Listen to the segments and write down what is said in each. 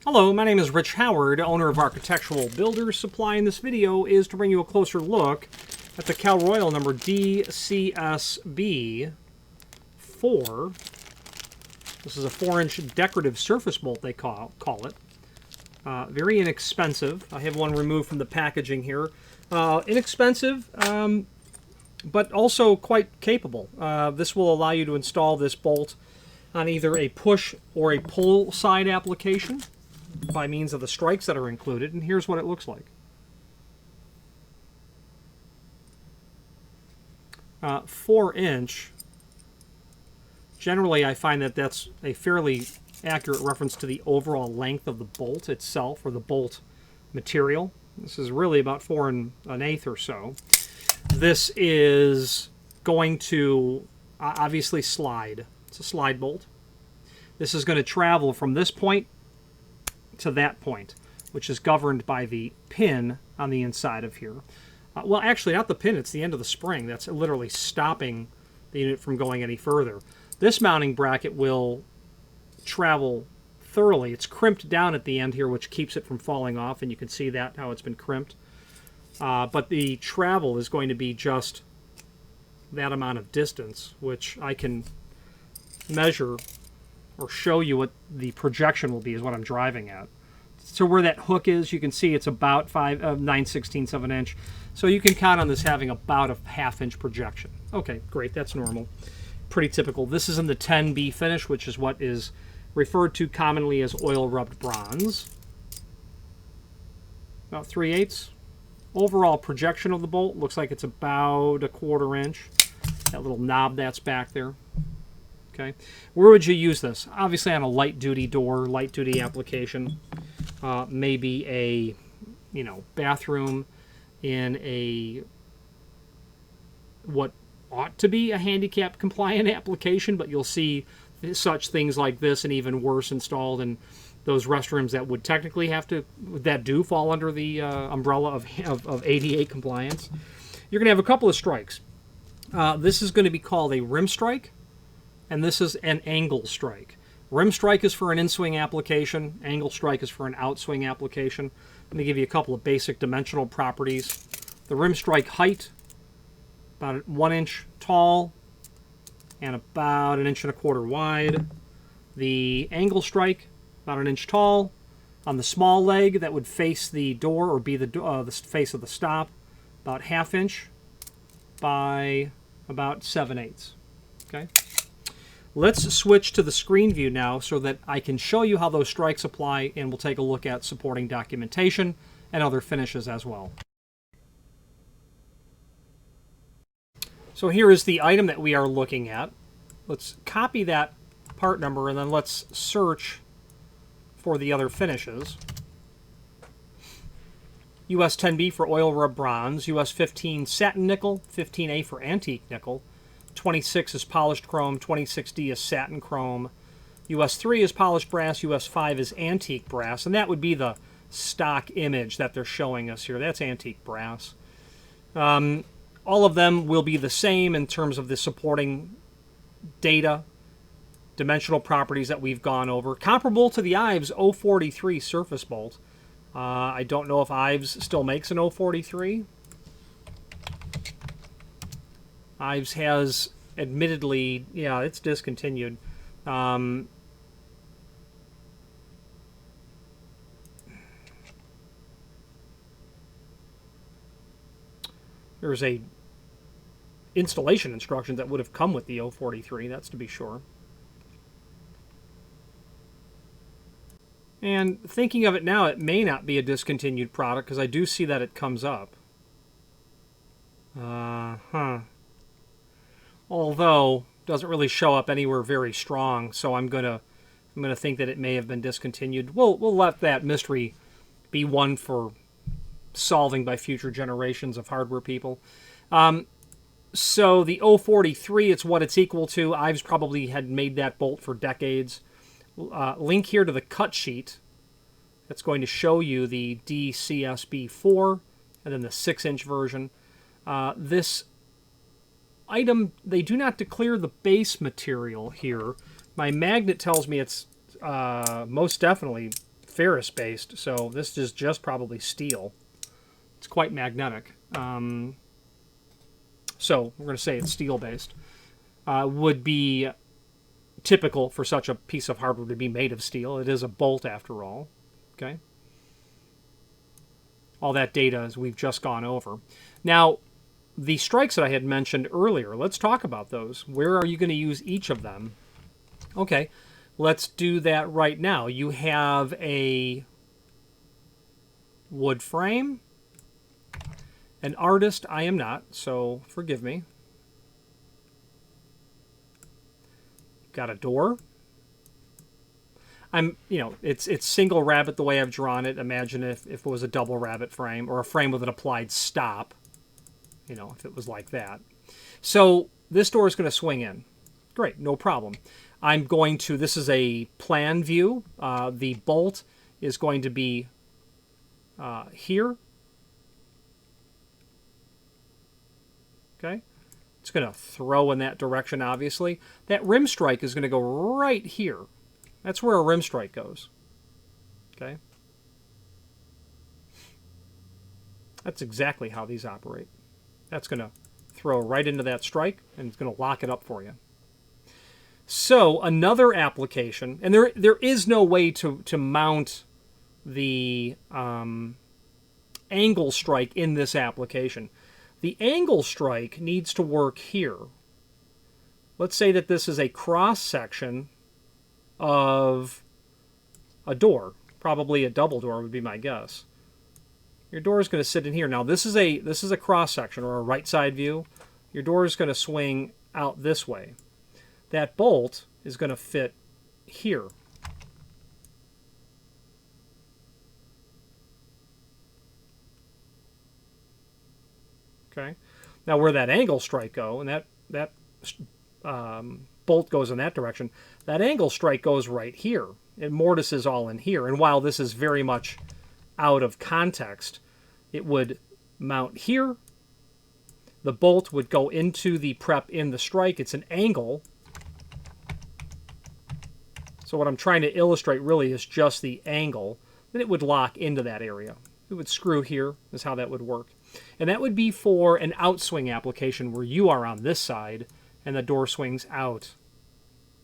Hello, my name is Rich Howard, owner of Architectural Builders Supply, and this video is to bring you a closer look at the Cal Royal number DCSB4. This is a 4-inch decorative surface bolt, they call it. Very inexpensive. I have one removed from the packaging here. Inexpensive, but also quite capable. This will allow you to install this bolt on either a push or a pull side application by means of the strikes that are included, and here's what it looks like. 4-inch. Generally, I find that that's a fairly accurate reference to the overall length of the bolt itself, or the bolt material. This is really about 4 1/8 or so. This is going to obviously slide. It's a slide bolt. This is going to travel from this point to that point, which is governed by the pin on the inside of here. Well, actually, not the pin, it's the end of the spring. That's literally stopping the unit from going any further. This mounting bracket will travel thoroughly. It's crimped down at the end here, which keeps it from falling off, and you can see that, how it's been crimped. But the travel is going to be just that amount of distance, which I can measure or show you what the projection will be, is what I'm driving at. So where that hook is, you can see it's about 9/16 of an inch. So you can count on this having about a 1/2 inch projection. Okay, great, that's normal. Pretty typical. This is in the 10B finish, which is what is referred to commonly as oil rubbed bronze. About 3/8. Overall projection of the bolt looks like it's about 1/4 inch. That little knob that's back there. Okay. Where would you use this? Obviously on a light-duty door, light-duty application. Maybe a, bathroom in a what ought to be a handicap-compliant application, but you'll see such things like this and even worse installed in those restrooms that would technically have to, that do fall under the umbrella of ADA compliance. You're going to have a couple of strikes. This is going to be called a rim strike, and this is an angle strike. Rim strike is for an in-swing application. Angle strike is for an outswing application. Let me give you a couple of basic dimensional properties. The rim strike height, about 1 inch tall and about 1.25 inches wide. The angle strike, about 1 inch tall. On the small leg that would face the door or be the face of the stop, about 1/2 inch by about 7/8. Okay. Let's switch to the screen view now so that I can show you how those strikes apply, and we'll take a look at supporting documentation and other finishes as well. So here is the item that we are looking at. Let's copy that part number and then let's search for the other finishes. US10B for oil rub bronze, US15 satin nickel, 15A for antique nickel, 26 is polished chrome, 26D is satin chrome, US3 is polished brass, US5 is antique brass, and that would be the stock image that they're showing us here. That's antique brass. All of them will be the same in terms of the supporting data, dimensional properties that we've gone over. Comparable to the Ives 043 surface bolt. I don't know if Ives still makes an 043. Ives has admittedly, yeah, it's discontinued. There's a installation instruction that would have come with the 043, that's to be sure. And thinking of it now, it may not be a discontinued product because I do see that it comes up. Although doesn't really show up anywhere very strong, so I'm gonna think that it may have been discontinued. We'll let that mystery be one for solving by future generations of hardware people. So the 043, it's what it's equal to. Ives probably had made that bolt for decades. Link here to the cut sheet that's going to show you the DCSB4 and then the 6-inch version. This item, they do not declare the base material here. My magnet tells me it's most definitely ferrous based, so this is just probably steel. It's quite magnetic. So we're going to say it's steel based. Would be typical for such a piece of hardware to be made of steel. It is a bolt after all. Okay. All that data as we've just gone over. Now, the strikes that I had mentioned earlier, let's talk about those. Where are you going to use each of them? Okay, let's do that right now. You have a wood frame. An artist, I am not, so forgive me. Got a door. It's single rabbet the way I've drawn it. Imagine if it was a double rabbet frame or a frame with an applied stop. If it was like that. So this door is going to swing in. Great, no problem. This is a plan view. The bolt is going to be here. Okay. It's going to throw in that direction, obviously. That rim strike is going to go right here. That's where a rim strike goes. Okay. That's exactly how these operate. That's going to throw right into that strike, and it's going to lock it up for you. So another application, and there is no way to mount the angle strike in this application. The angle strike needs to work here. Let's say that this is a cross section of a door. Probably a double door would be my guess. Your door is going to sit in here. Now this is a cross section or a right side view. Your door is going to swing out this way. That bolt is going to fit here. Okay. Now where that angle strike go, and that bolt goes in that direction, that angle strike goes right here. It mortises all in here. And while this is very much out of context, it would mount here. The bolt would go into the prep in the strike. It's an angle. So what I'm trying to illustrate really is just the angle. Then it would lock into that area. It would screw here, is how that would work. And that would be for an outswing application where you are on this side and the door swings out.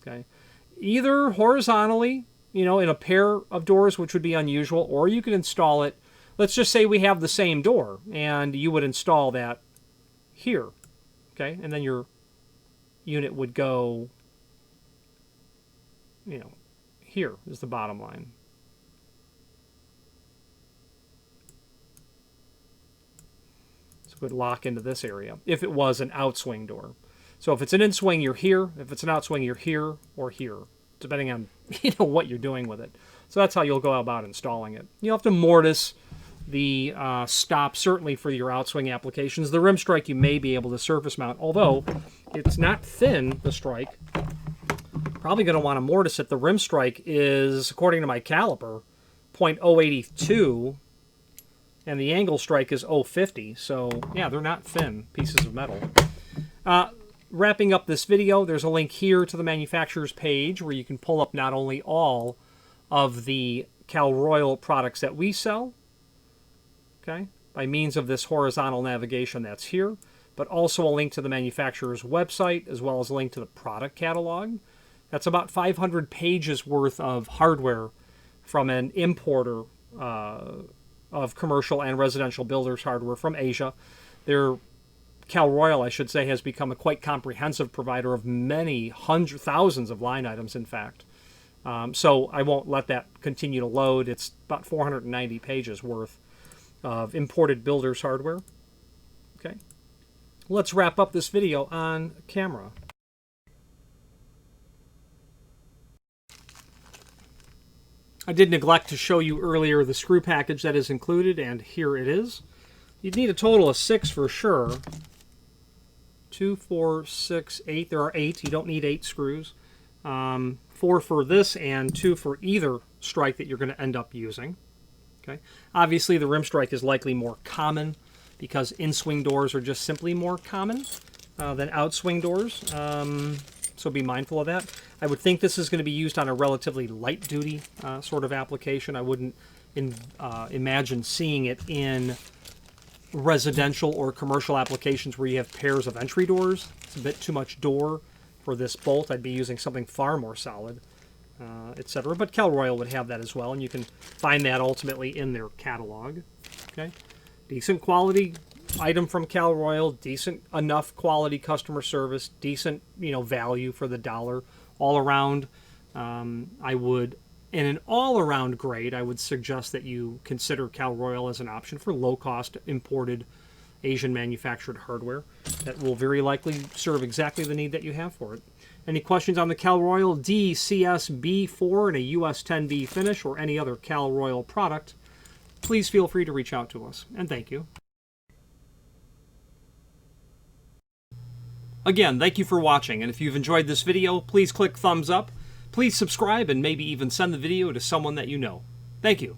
Okay. Either horizontally, in a pair of doors, which would be unusual, or you could install it. Let's just say we have the same door, and you would install that here. Okay. And then your unit would go, here is the bottom line. So it would lock into this area if it was an outswing door. So if it's an inswing, you're here. If it's an outswing, you're here or here, depending on what you're doing with it. So that's how you'll go about installing it. You'll have to mortise the stop, certainly for your outswing applications. The rim strike you may be able to surface mount, although it's not thin, the strike. Probably going to want to mortise it. The rim strike is, according to my caliper, 0.082, and the angle strike is 0.50. So yeah, they're not thin pieces of metal. Wrapping up this video, there's a link here to the manufacturer's page where you can pull up not only all of the Cal Royal products that we sell, okay, by means of this horizontal navigation that's here, but also a link to the manufacturer's website as well as a link to the product catalog. That's about 500 pages worth of hardware from an importer of commercial and residential builders hardware from Asia. Cal Royal, I should say, has become a quite comprehensive provider of many thousands of line items, in fact. So I won't let that continue to load. It's about 490 pages worth of imported builders hardware. Okay. Let's wrap up this video on camera. I did neglect to show you earlier the screw package that is included, and here it is. You'd need a total of 6 for sure. 2, 4, 6, 8. There are 8. You don't need 8 screws. 4 for this and 2 for either strike that you're going to end up using. Okay. Obviously, the rim strike is likely more common because in-swing doors are just simply more common than out-swing doors. so be mindful of that. I would think this is going to be used on a relatively light-duty sort of application. I wouldn't imagine seeing it in residential or commercial applications where you have pairs of entry doors. It's a bit too much door for this bolt. I'd be using something far more solid, etc. But Cal Royal would have that as well, and you can find that ultimately in their catalog. Okay, decent quality item from Cal Royal, decent enough quality customer service, decent value for the dollar all around. I would, in an all-around grade, I would suggest that you consider Cal Royal as an option for low-cost imported Asian manufactured hardware that will very likely serve exactly the need that you have for it. Any questions on the Cal Royal DCSB4 in a US10B finish or any other Cal Royal product, please feel free to reach out to us, and thank you. Again, thank you for watching, and if you've enjoyed this video, please click thumbs up, please subscribe, and maybe even send the video to someone that you know. Thank you.